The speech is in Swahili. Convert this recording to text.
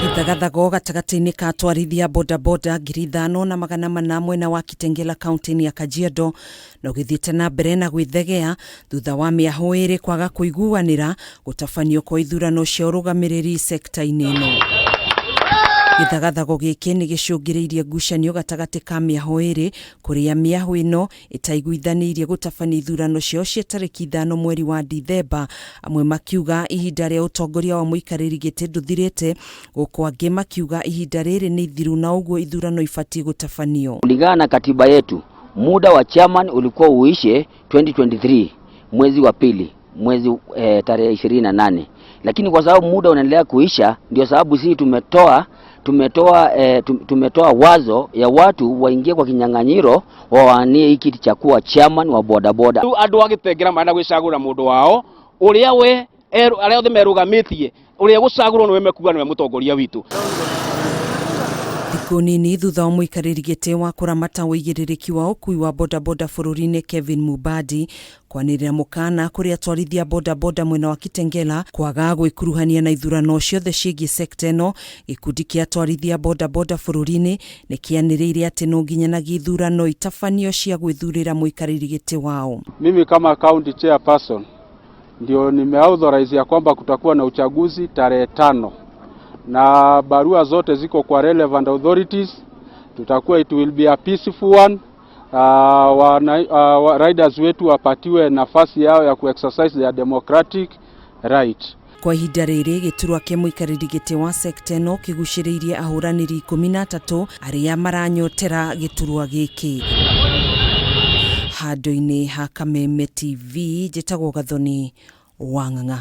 Gathagathago gatagati-ini ka atwarithia bodaboda 5,400 mwena wa Kitengela kaunti-ini ya Kajiado no githiite na mbere na gwithegea thutha wa mĩahu ĩrĩ kwaga kũiguanĩra gũtabanio kwa ithurano cia arugamiriri sekta-ini ĩno. Githagathago gĩkĩ nĩ gĩcũngĩrĩirie ngucanio gatagati ka mĩahu ĩrĩ kũrĩa mĩahu ĩno ĩtaiguithanirie gũtabania ithurano ciao cia tarĩki 5 mweri wa Dithemba, amwe makiuga ihinda rĩa utongoria wa mũikarĩri gĩtĩ ndũthirĩte, gũkũ angĩ makiuga ihinda rĩrĩ nĩ ithiru na uguo ithurano ibatie gũtabanio. Kulingana na katiba yetu, muda wa chairman ulikuwa uishe 2023 mwezi wa pili, mwezi tarehe 28, lakini kwa sababu muda unaendelea kuisha, ndio sababu sisi tumetoa wazo ya watu waingie kwa kinyang'anyiro wawanie hiki kiti cha kuwa chairman wa bodaboda. Andu a Kitengela maana gwicagura mundu wao uria we aria othe merugamitie uria gucagurwo niwe mekuga niwe mutongoria witu. Thikũ nini thutha wa mũikarĩri gĩtĩ wa kũramata wĩigĩrĩrĩki wa ũkuui wa bodaboda bũrũri-inĩ Kevin Mubadi kwanĩrĩra mũkana kũrĩ atwarithia bodaboda mwena wa Kitengela kwaga gwĩkuruhania na ithurano ciothe ciĩgiĩ sekta ĩno, gĩkundi kĩa atwarithia bodaboda bũrũri-inĩ nĩ kĩanĩrĩire atĩ no nginyanagia ithurano itabanio cia gwĩthurĩra mũikarĩri gĩtĩ wao. Mimi kama county chairperson ndio nimeauthorize ya kwamba kutakuwa na uchaguzi tarehe 5. Na barua zote ziko kwa relevant authorities. Tutakuwa it will be a peaceful one. Riders wetu wapatiwe nafasi yao ya kuexercise their democratic right. Kwa ihinda rĩrĩ gĩturwa kĩa mũikarĩri gĩtĩ wa sekta ĩno kĩgucĩrĩirie ahũranĩri 13 aria maranyotera gĩturwa gĩkĩ. Handũ-inĩ ha Kameme TV, njĩtagwo Gathoni Wang'ang'a.